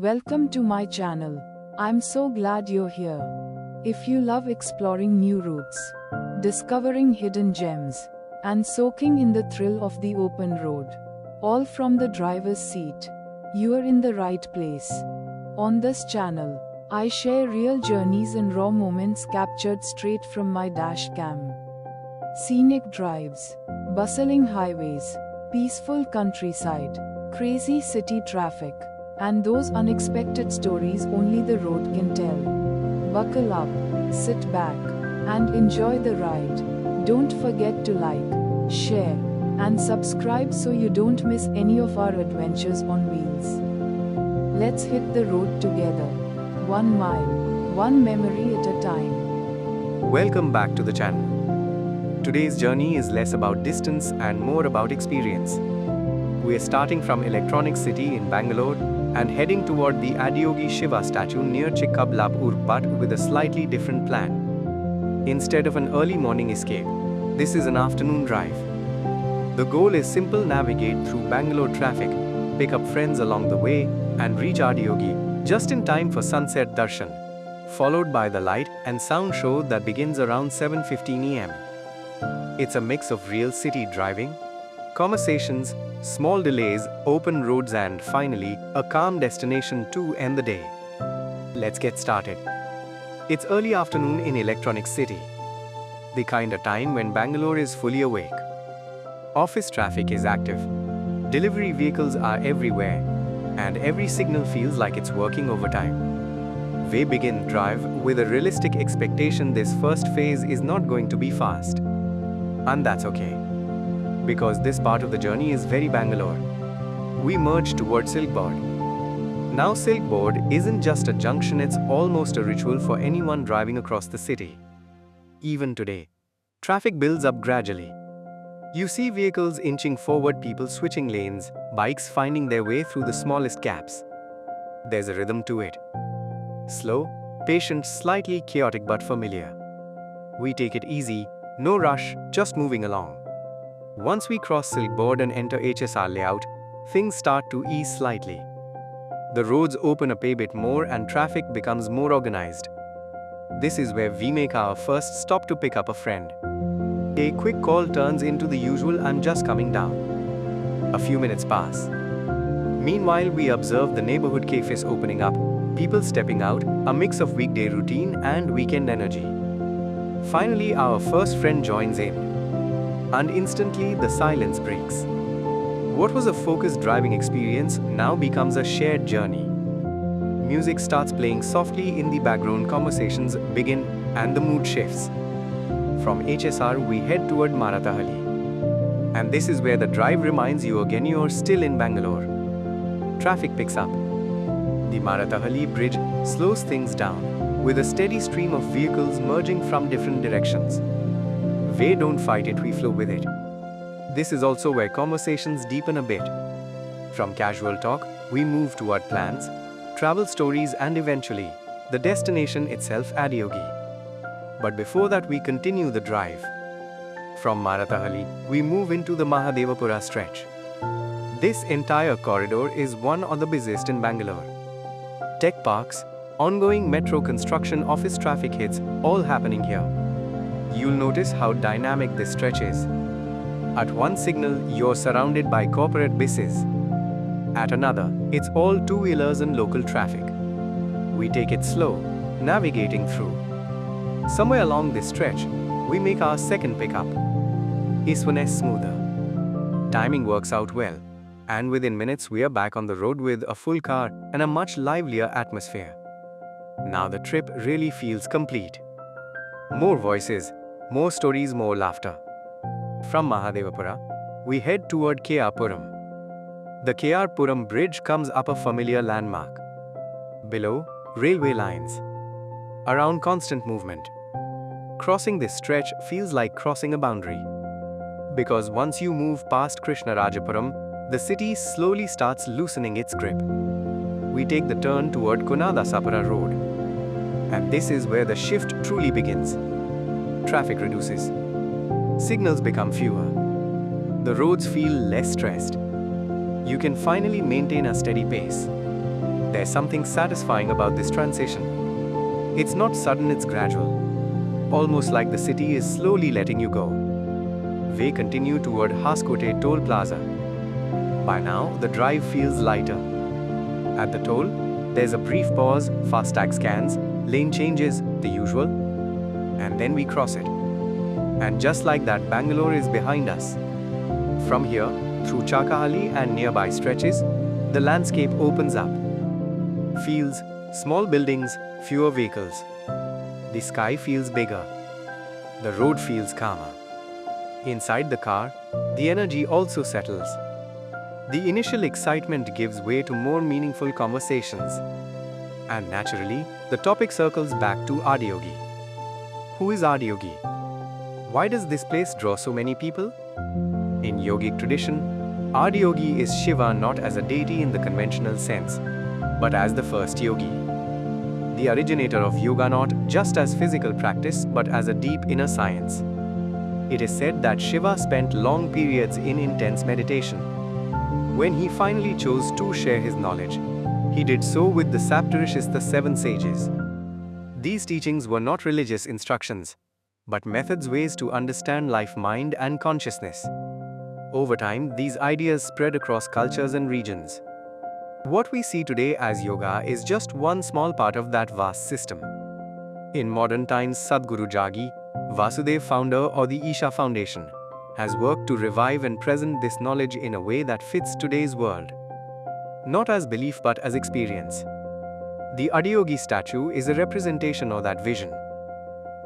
Welcome to my channel. I'm so glad you're here. If you love exploring new routes, discovering hidden gems, and soaking in the thrill of the open road, all from the driver's seat, you are in the right place. On this channel, I share real journeys and raw moments captured straight from my dashcam. Scenic drives, bustling highways, peaceful countryside, crazy city traffic, and those unexpected stories only the road can tell. Buckle up, sit back, and enjoy the ride. Don't forget to like, share, and subscribe so you don't miss any of our adventures on wheels. Let's hit the road together. 1 mile, one memory at a time. Welcome back to the channel. Today's journey is less about distance and more about experience. We are starting from Electronic City in Bangalore and heading toward the Adiyogi Shiva Statue near Chikkaballapur, but with a slightly different plan. Instead of an early morning escape, this is an afternoon drive. The goal is simple: navigate through Bangalore traffic, pick up friends along the way, and reach Adiyogi just in time for sunset darshan, followed by the light and sound show that begins around 7:15 am. It's a mix of real city driving, conversations, small delays, open roads, and finally, a calm destination to end the day. Let's get started. It's early afternoon in Electronic City, the kind of time when Bangalore is fully awake. Office traffic is active, delivery vehicles are everywhere, and every signal feels like it's working overtime. We begin drive with a realistic expectation this first phase is not going to be fast. And that's okay, because this part of the journey is very Bangalore. We merge towards Silk Board. Now Silk Board isn't just a junction, it's almost a ritual for anyone driving across the city. Even today, traffic builds up gradually. You see vehicles inching forward, people switching lanes, bikes finding their way through the smallest gaps. There's a rhythm to it. Slow, patient, slightly chaotic but familiar. We take it easy, no rush, just moving along. Once we cross Silk Board and enter HSR layout, things start to ease slightly. The roads open up a bit more and traffic becomes more organized. This is where we make our first stop to pick up a friend. A quick call turns into the usual "I'm just coming down." A few minutes pass. Meanwhile, we observe the neighborhood cafes opening up, people stepping out, a mix of weekday routine and weekend energy. Finally, our first friend joins in. And instantly, the silence breaks. What was a focused driving experience now becomes a shared journey. Music starts playing softly in the background, conversations begin, and the mood shifts. From HSR, we head toward Marathahalli. And this is where the drive reminds you again you're still in Bangalore. Traffic picks up. The Marathahalli bridge slows things down, with a steady stream of vehicles merging from different directions. We don't fight it, we flow with it. This is also where conversations deepen a bit. From casual talk, we move toward plans, travel stories, and eventually, the destination itself, Adiyogi. But before that, we continue the drive. From Marathahalli, we move into the Mahadevapura stretch. This entire corridor is one of the busiest in Bangalore. Tech parks, ongoing metro construction, office traffic hits, all happening here. You'll notice how dynamic this stretch is. At one signal, you're surrounded by corporate buses. At another, it's all two-wheelers and local traffic. We take it slow, navigating through. Somewhere along this stretch, we make our second pickup. This one is smoother. Timing works out well, and within minutes we are back on the road with a full car and a much livelier atmosphere. Now the trip really feels complete. More voices, more stories, more laughter. From Mahadevapura, we head toward KR Puram. The KR Puram bridge comes up, a familiar landmark. Below, railway lines. Around, constant movement. Crossing this stretch feels like crossing a boundary. Because once you move past Krishnarajapuram, the city slowly starts loosening its grip. We take the turn toward Konadasapura road. And this is where the shift truly begins. Traffic reduces. Signals become fewer. The roads feel less stressed. You can finally maintain a steady pace. There's something satisfying about this transition. It's not sudden, it's gradual. Almost like the city is slowly letting you go. We continue toward Hoskote Toll Plaza. By now, the drive feels lighter. At the toll, there's a brief pause, FASTag scans, lane changes, the usual. And then we cross it. And just like that, Bangalore is behind us. From here, through Chokkahalli and nearby stretches, the landscape opens up. Fields, small buildings, fewer vehicles. The sky feels bigger. The road feels calmer. Inside the car, the energy also settles. The initial excitement gives way to more meaningful conversations. And naturally, the topic circles back to Adiyogi. Who is Adiyogi? Why does this place draw so many people? In yogic tradition, Adiyogi is Shiva not as a deity in the conventional sense, but as the first yogi. The originator of yoga, not just as physical practice but as a deep inner science. It is said that Shiva spent long periods in intense meditation. When he finally chose to share his knowledge, he did so with the Saptarishis, the seven sages. These teachings were not religious instructions, but methods, ways to understand life, mind, and consciousness. Over time, these ideas spread across cultures and regions. What we see today as yoga is just one small part of that vast system. In modern times, Sadhguru Jagi, Vasudev founder or the Isha Foundation, has worked to revive and present this knowledge in a way that fits today's world. Not as belief but as experience. The Adiyogi statue is a representation of that vision.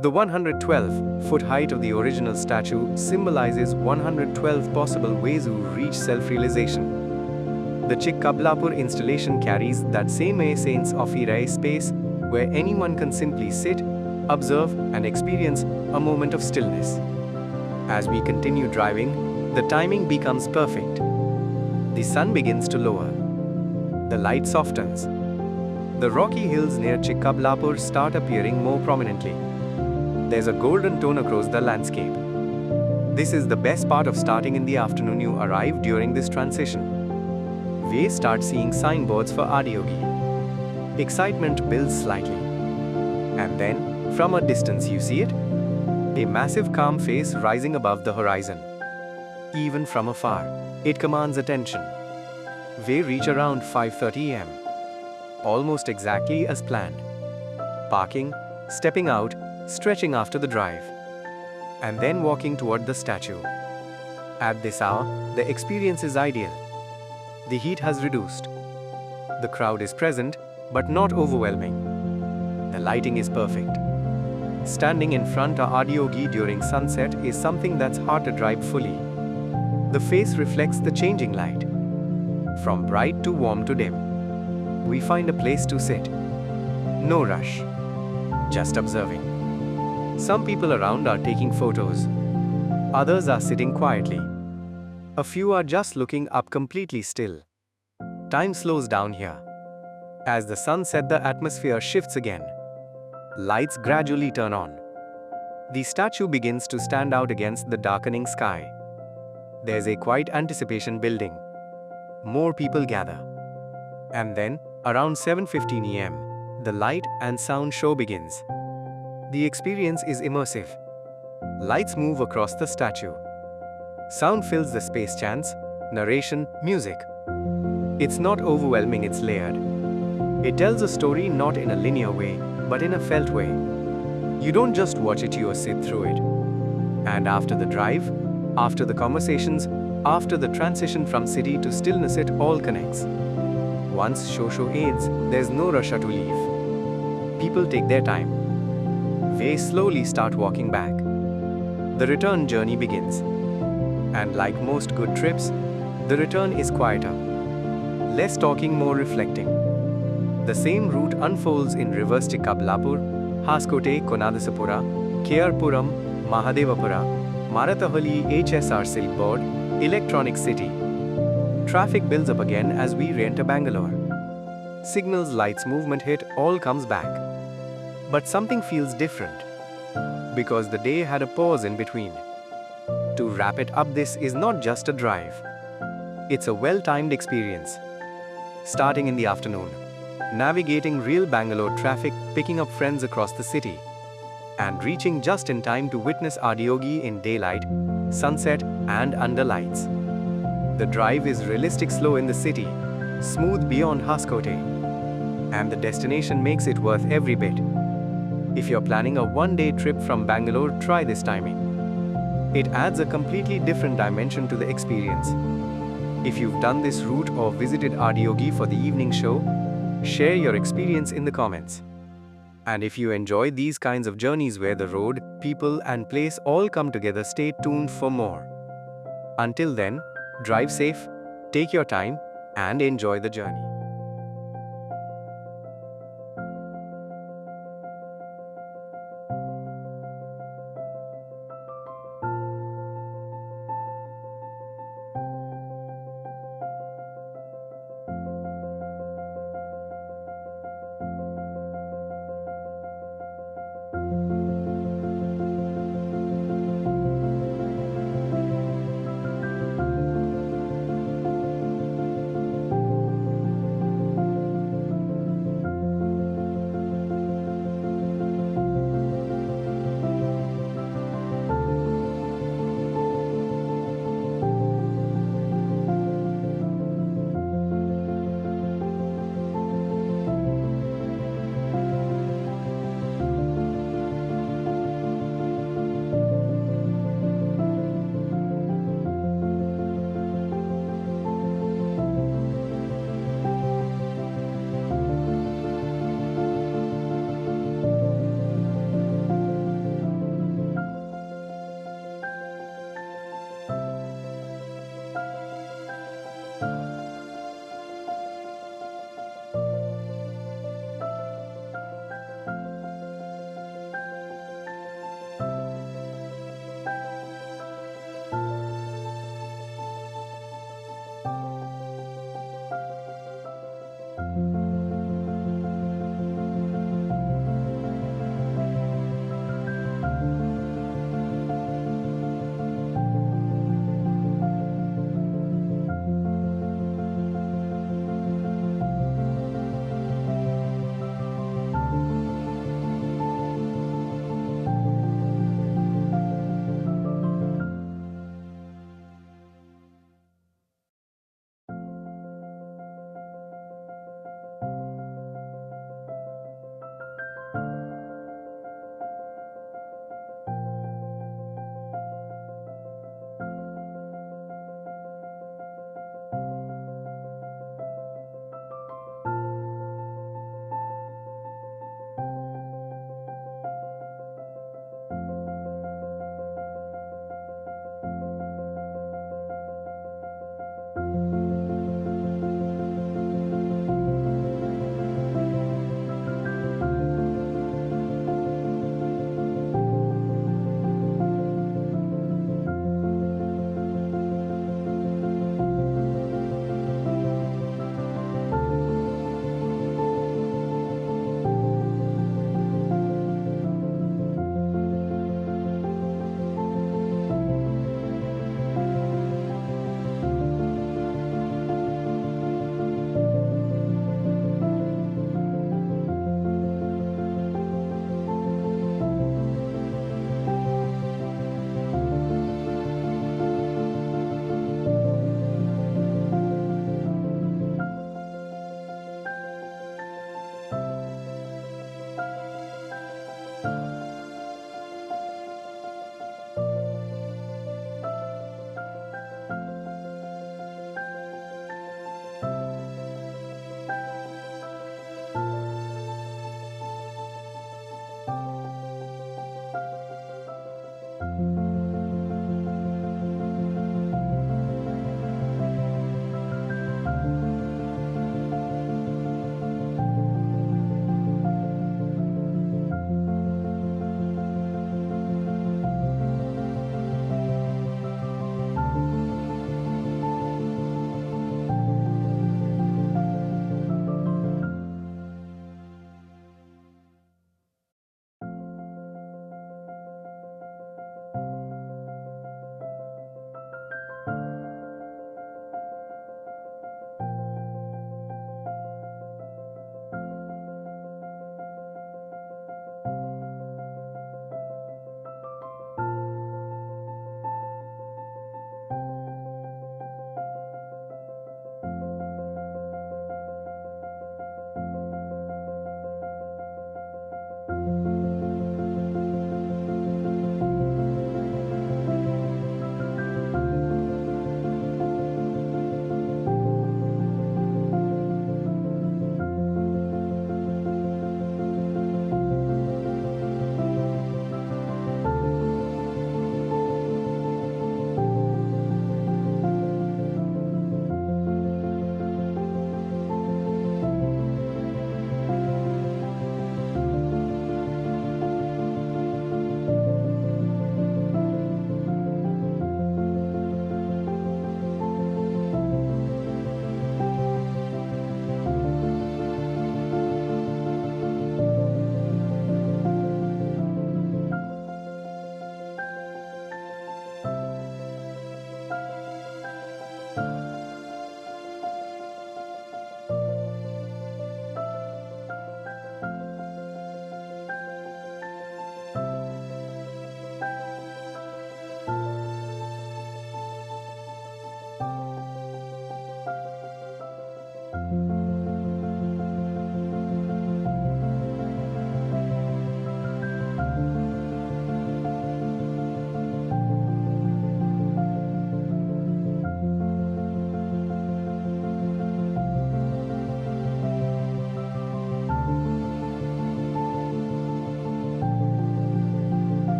The 112-foot height of the original statue symbolizes 112 possible ways to reach self-realization. The Chikkaballapur installation carries that same essence of a space where anyone can simply sit, observe, and experience a moment of stillness. As we continue driving, the timing becomes perfect. The sun begins to lower. The light softens. The rocky hills near Chikkaballapur start appearing more prominently. There's a golden tone across the landscape. This is the best part of starting in the afternoon. You arrive during this transition. We start seeing signboards for Adiyogi. Excitement builds slightly. And then, from a distance you see it, a massive calm face rising above the horizon. Even from afar, it commands attention. We reach around 5:30 am. Almost exactly as planned. Parking, stepping out, stretching after the drive, and then walking toward the statue. At this hour, the experience is ideal. The heat has reduced. The crowd is present, but not overwhelming. The lighting is perfect. Standing in front of Adiyogi during sunset is something that's hard to drive fully. The face reflects the changing light. From bright to warm to dim. We find a place to sit. No rush. Just observing. Some people around are taking photos. Others are sitting quietly. A few are just looking up, completely still. Time slows down here. As the sun sets, the atmosphere shifts again. Lights gradually turn on. The statue begins to stand out against the darkening sky. There's a quiet anticipation building. More people gather. And then, around 7:15 am, the light and sound show begins. The experience is immersive. Lights move across the statue. Sound fills the space, chants, narration, music. It's not overwhelming, it's layered. It tells a story not in a linear way, but in a felt way. You don't just watch it, you sit through it. And after the drive, after the conversations, after the transition from city to stillness, it all connects. Once show ends, there's no rush to leave. People take their time. They slowly start walking back. The return journey begins. And like most good trips, the return is quieter. Less talking, more reflecting. The same route unfolds in reverse: Chikkaballapur, Hoskote, Konadasapura, KR Puram, Mahadevapura, Marathahalli, HSR Silk Board, Electronic City. Traffic builds up again as we re-enter Bangalore. Signals, lights, movement hit, all comes back. But something feels different. Because the day had a pause in between. To wrap it up, this is not just a drive. It's a well-timed experience. Starting in the afternoon, navigating real Bangalore traffic, picking up friends across the city, and reaching just in time to witness Adiyogi in daylight, sunset, and under lights. The drive is realistic slow in the city, smooth beyond Hoskote, and the destination makes it worth every bit. If you're planning a one-day trip from Bangalore, try this timing. It adds a completely different dimension to the experience. If you've done this route or visited Adiyogi for the evening show, share your experience in the comments. And if you enjoy these kinds of journeys where the road, people, and place all come together, stay tuned for more. Until then, drive safe, take your time, and enjoy the journey.